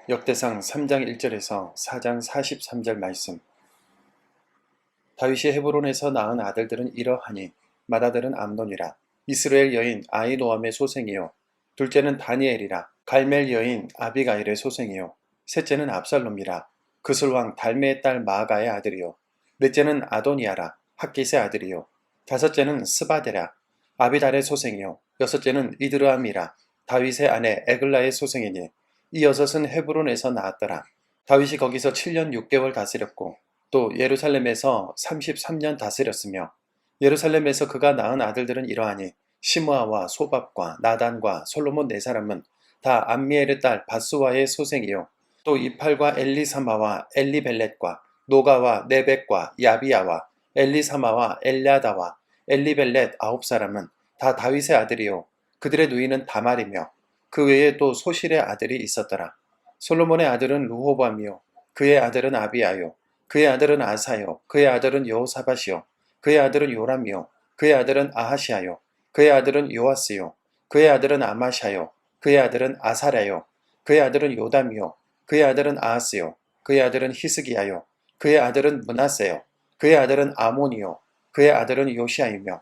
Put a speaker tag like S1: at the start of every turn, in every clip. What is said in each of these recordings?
S1: 역대상 3장 1절에서 4장 43절 말씀. 다윗이 헤브론에서 낳은 아들들은 이러하니 맏아들은 암논이라. 이스라엘 여인 아히노암의 소생이요 둘째는 다니엘이라. 갈멜 여인 아비가일의 소생이요 셋째는 압살롬이라. 그술왕 달메의 딸 마아가의 아들이요 넷째는 아도니아라. 핫깃의 아들이요 다섯째는 스바데라. 아비달의 소생이요 여섯째는 이드르암이라. 다윗의 아내 에글라의 소생이니 이 여섯은 헤브론에서 나왔더라. 다윗이 거기서 7년 6개월 다스렸고 또 예루살렘에서 33년 다스렸으며 예루살렘에서 그가 낳은 아들들은 이러하니 시므아와 소밥과 나단과 솔로몬 네 사람은 다 암미엘의 딸 바스와의 소생이요 또 이팔과 엘리사마와 엘리벨렛과 노가와 네벡과 야비야와 엘리사마와 엘랴다와 엘리벨렛 아홉 사람은 다 다윗의 아들이요 그들의 누이는 다말이며 그 외에 또 소실의 아들이 있었더라. 솔로몬의 아들은 르호밤이요 그의 아들은 아비야요 그의 아들은 아사요 그의 아들은 여호사밧이요 그의 아들은 요람이요 그의 아들은 아하시아요 그의 아들은 요아스요 그의 아들은 아마샤요 그의 아들은 아사랴요 그의 아들은 요담이요 그의 아들은 아하스요 그의 아들은 히스기야요 그의 아들은 므낫세요 그의 아들은 아몬이요 그의 아들은 요시아이며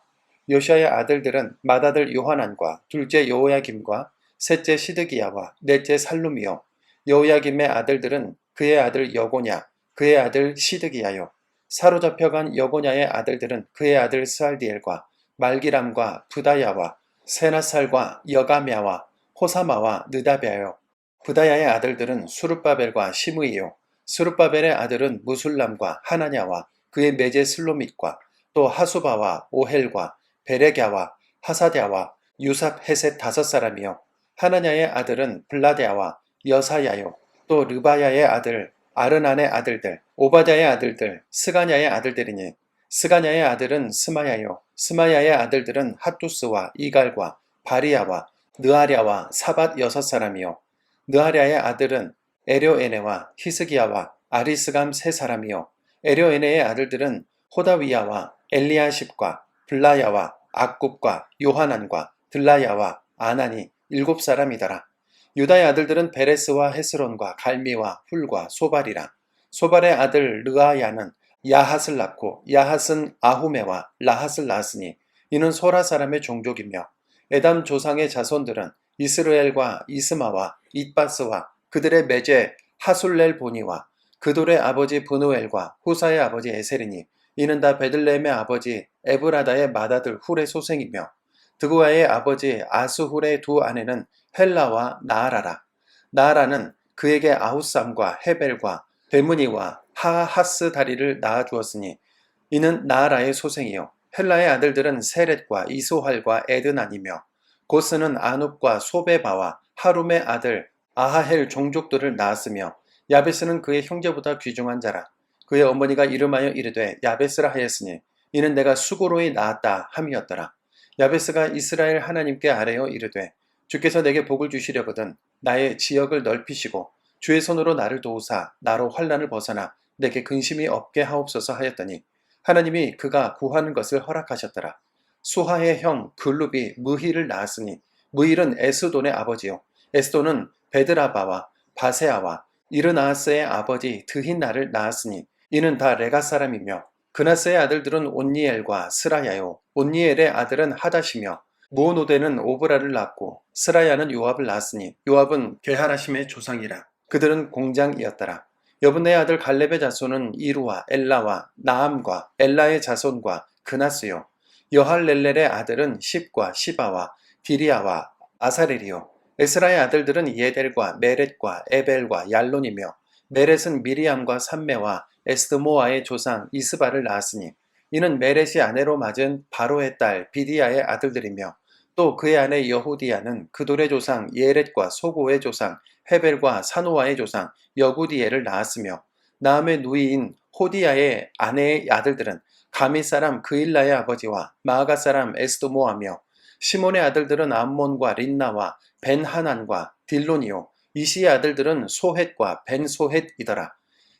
S1: 요시아의 아들들은 맏아들 요하난과 둘째 여호야김과 셋째 시드기야와 넷째 살룸이요 여호야김의 아들들은 그의 아들 여고냐 그의 아들 시드기야요 사로잡혀간 여고냐의 아들들은 그의 아들 스알디엘과 말기람과 부다야와 세나살과 여가мя와 호사마와 느다베요 부다야의 아들들은 수룹바벨과 시므이요 수룹바벨의 아들은 무술람과 하나냐와 그의 매제 슬로밋과 또 하수바와 오헬과 베레갸와 하사랴와 유삽 헤셋 다섯 사람이요 하나냐의 아들은 블라데아와 여사야요 또 르바야의 아들 아르난의 아들들 오바댜의 아들들 스가냐의 아들들이니 스가냐의 아들은 스마야요 스마야의 아들들은 핫두스와 이갈과 바리야와 느아랴와 사밧 여섯 사람이요 느아랴의 아들은 에료에네와 히스기야와 아리스감 세 사람이요 에료에네의 아들들은 호다위야와 엘리아십과 블라야와 악굽과 요하난과 들라야와 아나니 일곱 사람이더라. 유다의 아들들은 베레스와 헤스론과 갈미와 훌과 소발이라. 소발의 아들 르아야는 야핫을 낳고 야핫은 아후메와 라핫을 낳았으니 이는 소라 사람의 종족이며 에담 조상의 자손들은 이스르엘과 이스마와 잇바스와 그들의 매제 하술렐 보니와 그돌의 아버지 브누엘과 후사의 아버지 에셀이니 이는 다 베들레헴의 아버지 에브라다의 맏아들 훌의 소생이며 드구아의 아버지 아스훌의 두 아내는 헬라와 나아라라. 나아라는 그에게 아후삼과 헤벨과 베무니와 하하스 다리를 낳아 주었으니 이는 나아라의 소생이요 헬라의 아들들은 세렛과 이소할과 에드난이며 고스는 아눕과 소베바와 하룸의 아들 아하헬 종족들을 낳았으며 야베스는 그의 형제보다 귀중한 자라. 그의 어머니가 이름하여 이르되 야베스라 하였으니 이는 내가 수고로이 낳았다 함이었더라. 야베스가 이스라엘 하나님께 아뢰어 이르되 주께서 내게 복을 주시려거든 나의 지역을 넓히시고 주의 손으로 나를 도우사 나로 환난을 벗어나 내게 근심이 없게 하옵소서 하였더니 하나님이 그가 구하는 것을 허락하셨더라. 수하의 형 글룹이 무힐을 낳았으니 무힐은 에스돈의 아버지요 에스돈은 베드라바와 바세아와 이르나하스의 아버지 드힌나를 낳았으니 이는 다 레가 사람이며 그나스의 아들들은 온니엘과 스라야요 온니엘의 아들은 하다시며 무오노데는 오브라를 낳고 스라야는 요압을 낳았으니 요압은 게하라심의 조상이라. 그들은 공장이었더라. 여분네의 아들 갈렙의 자손은 이루와 엘라와 나암과 엘라의 자손과 그나스요 여할렐렐의 아들은 십과 시바와 디리아와 아사렐이요 에스라의 아들들은 예델과 메렛과 에벨과 얄론이며 메렛은 미리암과 삼메와 에스드모아의 조상 이스바를 낳았으니 이는 메렛이 아내로 맞은 바로의 딸 비디아의 아들들이며 또 그의 아내 여후디아는 그돌의 조상 예렛과 소고의 조상 헤벨과 사노아의 조상 여구디엘을 낳았으며 나암의 누이인 호디아의 아내의 아들들은 가미 사람 그일라의 아버지와 마아가 사람 에스도모아며 시몬의 아들들은 암몬과 린나와 벤하난과 딜론이요 이시의 아들들은 소헷과 벤소헷이더라.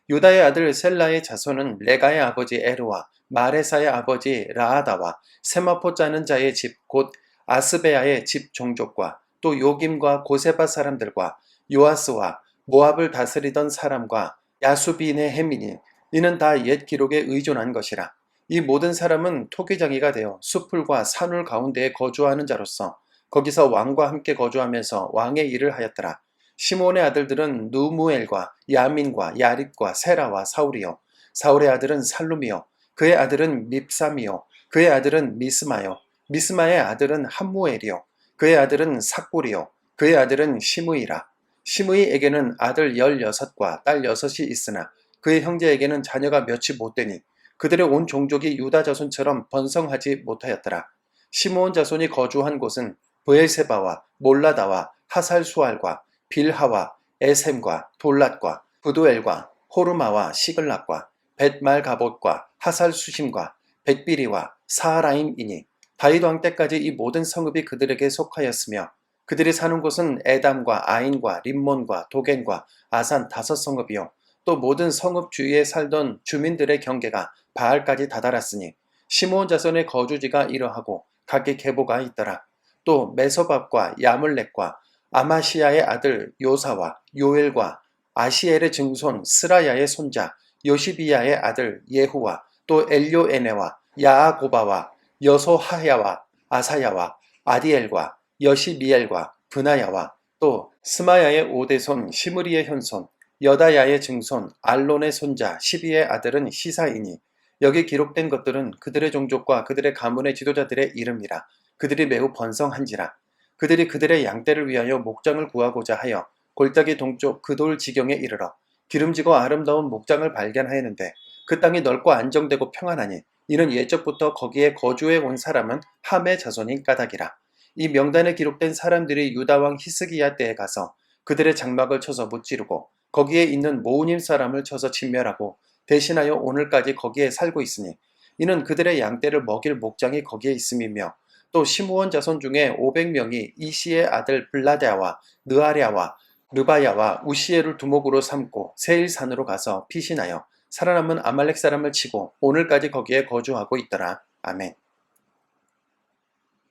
S1: 유다의 아들 셀라의 자손은 레가의 아버지 에르와 마레사의 아버지 라아다와 세마포 짜는 자의 집 곧 아스베아의 집 종족과 또 요김과 고세바 사람들과 요아스와 모압을 다스리던 사람과 야수빈의 해민이 이는 다 옛 기록에 의존한 것이라. 이 모든 사람은 토기장이가 되어 수풀과 산울 가운데에 거주하는 자로서 거기서 왕과 함께 거주하면서 왕의 일을 하였더라. 시몬의 아들들은 누무엘과 야민과 야립과 세라와 사울이요. 사울의 아들은 살룸이요. 그의 아들은 밉삼이요. 그의 아들은 미스마요. 미스마의 아들은 함무엘이요. 그의 아들은 삭골이요. 그의 아들은 시므이라. 시므이에게는 아들 16과 딸 6이 있으나 그의 형제에게는 자녀가 몇이 못 되니 그들의 온 종족이 유다 자손처럼 번성하지 못하였더라. 시므온 자손이 거주한 곳은 브엘세바와 몰라다와 하살수알과 빌하와 에셈과 돌랏과 부두엘과 호르마와 시글락과 벳말가봇과 하살수심과 벳비리와 사하라임이니 다윗 왕 때까지 이 모든 성읍이 그들에게 속하였으며 그들이 사는 곳은 에담과 아인과 림몬과 도겐과 아산 5성읍이요 또 모든 성읍 주위에 살던 주민들의 경계가 바알까지 다다랐으니 시므온 자손의 거주지가 이러하고 각기 계보가 있더라. 또 메소밥과 야물렉과 아마시야의 아들 요사와 요엘과 아시엘의 증손 스라야의 손자 요시비야의 아들 예후와 또 엘요에네와 야아고바와 여소하야와 아사야와 아디엘과 여시미엘과 브나야와 또 스마야의 오대손 시므리의 현손 여다야의 증손 알론의 손자 시비의 아들은 시사이니 여기 기록된 것들은 그들의 종족과 그들의 가문의 지도자들의 이름이라. 그들이 매우 번성한지라. 그들이 그들의 양떼를 위하여 목장을 구하고자 하여 골짜기 동쪽 그돌 지경에 이르러 기름지고 아름다운 목장을 발견하였는데 그 땅이 넓고 안정되고 평안하니 이는 예적부터 거기에 거주해 온 사람은 함의 자손인 까닭이라. 이 명단에 기록된 사람들이 유다왕 히스기야 때에 가서 그들의 장막을 쳐서 무찌르고 거기에 있는 모우님 사람을 쳐서 진멸하고 대신하여 오늘까지 거기에 살고 있으니 이는 그들의 양떼를 먹일 목장이 거기에 있음이며 또 시므온 자손 중에 500명이 이시의 아들 블라데아와 느아랴와 르바야와 우시엘을 두목으로 삼고 세일산으로 가서 피신하여 살아남은 아말렉 사람을 치고 오늘까지 거기에 거주하고 있더라. 아멘.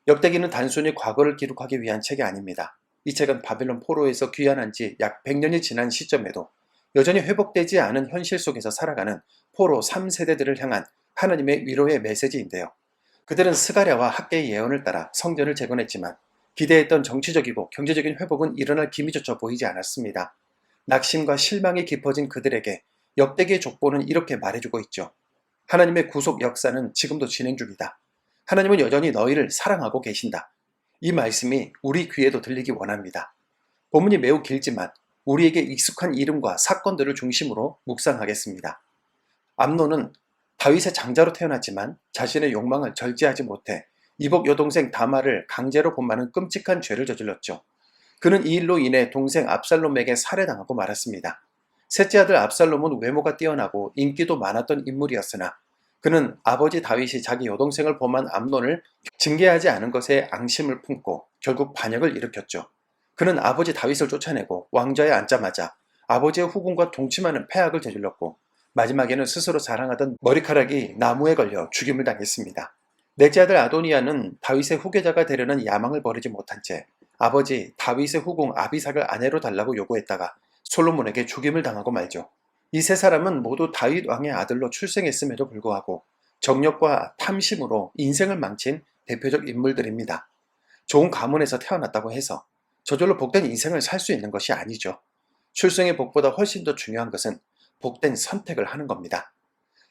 S1: 역대기는 단순히 과거를 기록하기 위한 책이 아닙니다. 이 책은 바벨론 포로에서 귀환한 지 약 100년이 지난 시점에도 여전히 회복되지 않은 현실 속에서 살아가는 포로 3세대들을 향한 하나님의 위로의 메시지인데요. 그들은 스가랴와 학개의 예언을 따라 성전을 재건했지만 기대했던 정치적이고 경제적인 회복은 일어날 기미조차 보이지 않았습니다. 낙심과 실망이 깊어진 그들에게 역대기의 족보는 이렇게 말해주고 있죠. 하나님의 구속 역사는 지금도 진행 중이다. 하나님은 여전히 너희를 사랑하고 계신다. 이 말씀이 우리 귀에도 들리기 원합니다. 본문이 매우 길지만 우리에게 익숙한 이름과 사건들을 중심으로 묵상하겠습니다. 암논은 다윗의 장자로 태어났지만 자신의 욕망을 절제하지 못해 이복 여동생 다말을 강제로 본받는 끔찍한 죄를 저질렀죠. 그는 이 일로 인해 동생 압살롬에게 살해당하고 말았습니다. 셋째 아들 압살롬은 외모가 뛰어나고 인기도 많았던 인물이었으나 그는 아버지 다윗이 자기 여동생을 범한 암논을 징계하지 않은 것에 앙심을 품고 결국 반역을 일으켰죠. 그는 아버지 다윗을 쫓아내고 왕좌에 앉자마자 아버지의 후궁과 동침하는 패악을 저질렀고 마지막에는 스스로 자랑하던 머리카락이 나무에 걸려 죽임을 당했습니다. 넷째 아들 아도니아는 다윗의 후계자가 되려는 야망을 버리지 못한 채 아버지 다윗의 후궁 아비삭을 아내로 달라고 요구했다가 솔로몬에게 죽임을 당하고 말죠. 이 세 사람은 모두 다윗 왕의 아들로 출생했음에도 불구하고 정력과 탐심으로 인생을 망친 대표적 인물들입니다. 좋은 가문에서 태어났다고 해서 저절로 복된 인생을 살 수 있는 것이 아니죠. 출생의 복보다 훨씬 더 중요한 것은 복된 선택을 하는 겁니다.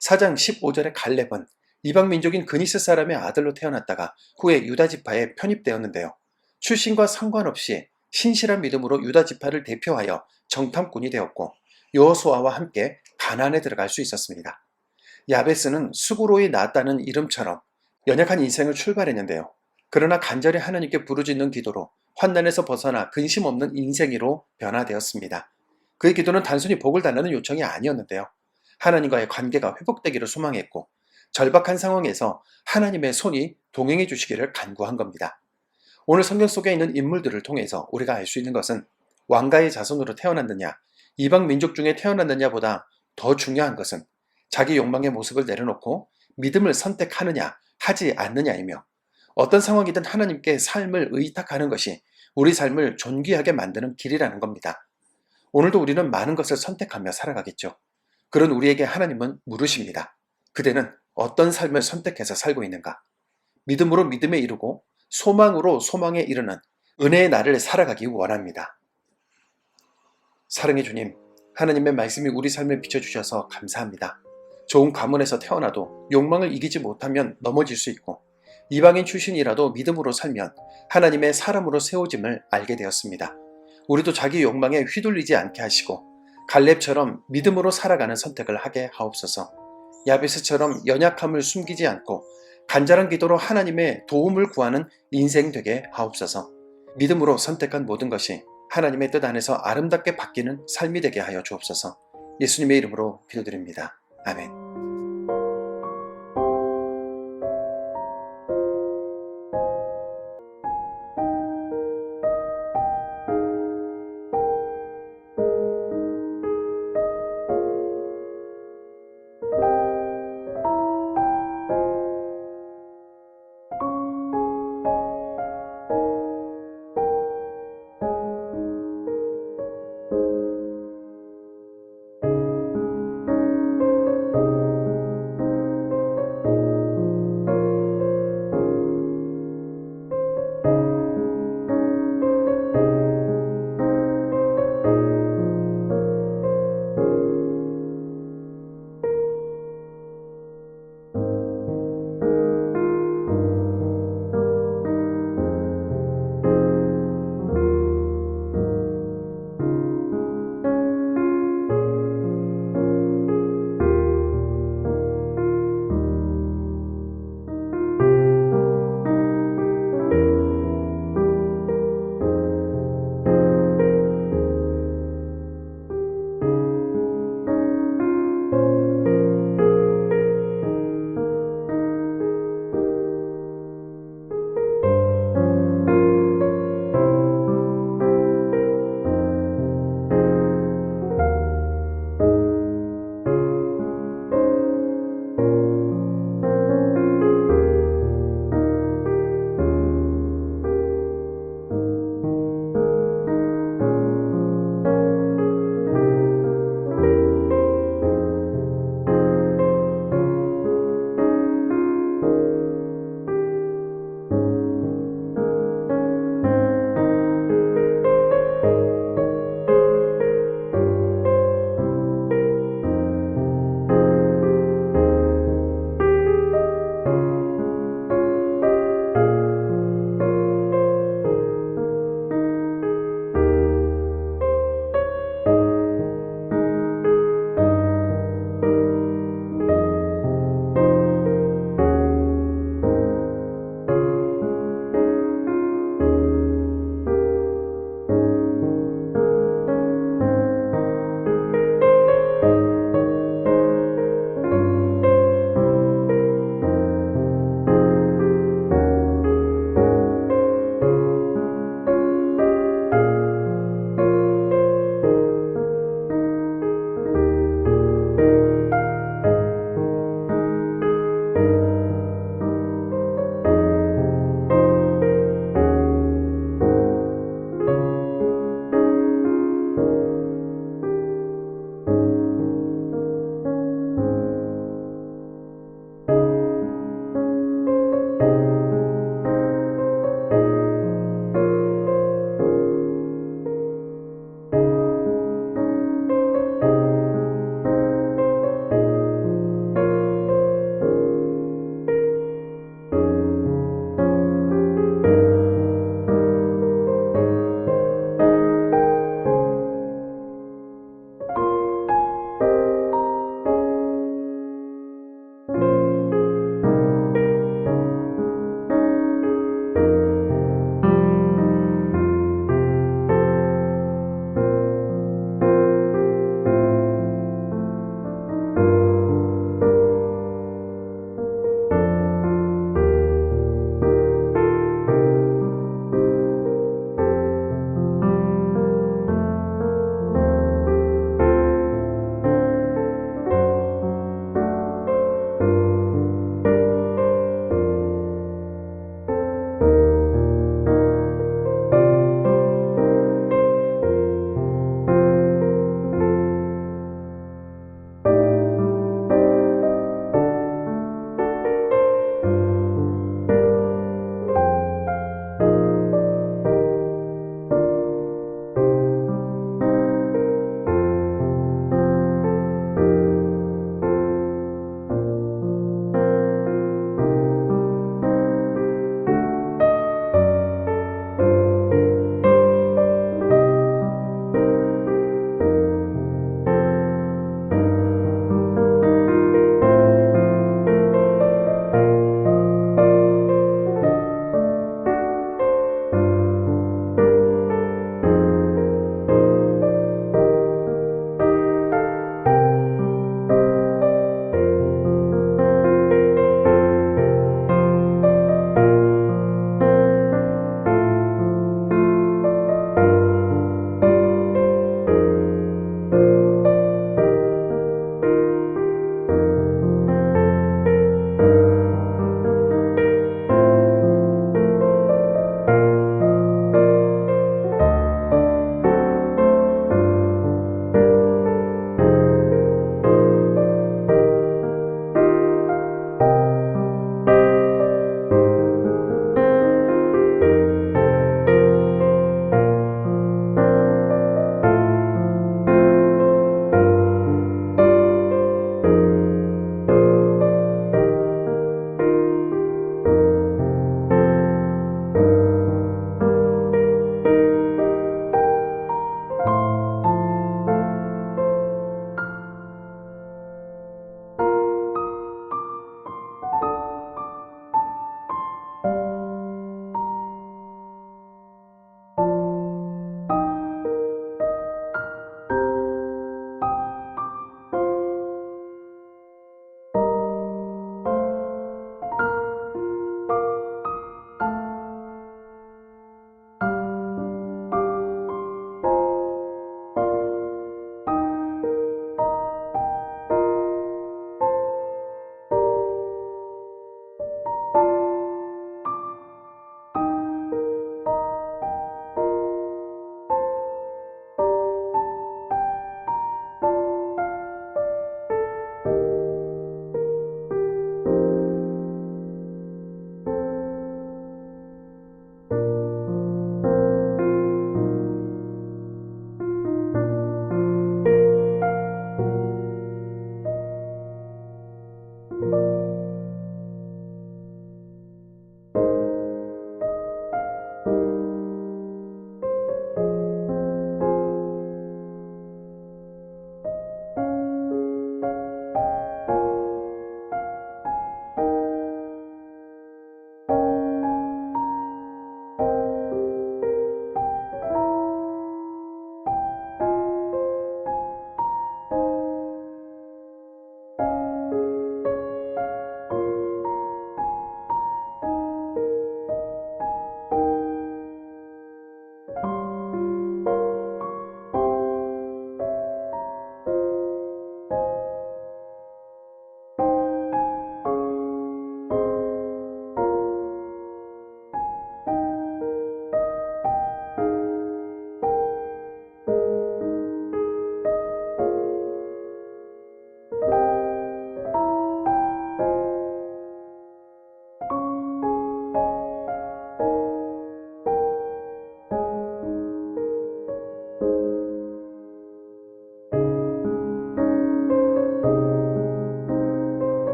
S1: 4장 15절의 갈렙은 이방 민족인 그니스 사람의 아들로 태어났다가 후에 유다 지파에 편입되었는데요. 출신과 상관없이 신실한 믿음으로 유다 지파를 대표하여 정탐꾼이 되었고 여호수아와 함께 가나안에 들어갈 수 있었습니다. 야베스는 수고로이 낳았다는 이름처럼 연약한 인생을 출발했는데요. 그러나 간절히 하나님께 부르짖는 기도로 환난에서 벗어나 근심 없는 인생이로 변화되었습니다. 그의 기도는 단순히 복을 달라는 요청이 아니었는데요. 하나님과의 관계가 회복되기를 소망했고 절박한 상황에서 하나님의 손이 동행해 주시기를 간구한 겁니다. 오늘 성경 속에 있는 인물들을 통해서 우리가 알 수 있는 것은 왕가의 자손으로 태어났느냐, 이방 민족 중에 태어났느냐보다 더 중요한 것은 자기 욕망의 모습을 내려놓고 믿음을 선택하느냐, 하지 않느냐이며 어떤 상황이든 하나님께 삶을 의탁하는 것이 우리 삶을 존귀하게 만드는 길이라는 겁니다. 오늘도 우리는 많은 것을 선택하며 살아가겠죠. 그런 우리에게 하나님은 물으십니다. 그대는 어떤 삶을 선택해서 살고 있는가? 믿음으로 믿음에 이르고 소망으로 소망에 이르는 은혜의 날을 살아가기 원합니다. 사랑의 주님, 하나님의 말씀이 우리 삶을 비춰주셔서 감사합니다. 좋은 가문에서 태어나도 욕망을 이기지 못하면 넘어질 수 있고 이방인 출신이라도 믿음으로 살면 하나님의 사람으로 세워짐을 알게 되었습니다. 우리도 자기 욕망에 휘둘리지 않게 하시고 갈렙처럼 믿음으로 살아가는 선택을 하게 하옵소서. 야베스처럼 연약함을 숨기지 않고 간절한 기도로 하나님의 도움을 구하는 인생 되게 하옵소서. 믿음으로 선택한 모든 것이 하나님의 뜻 안에서 아름답게 바뀌는 삶이 되게 하여 주옵소서. 예수님의 이름으로 기도드립니다. 아멘.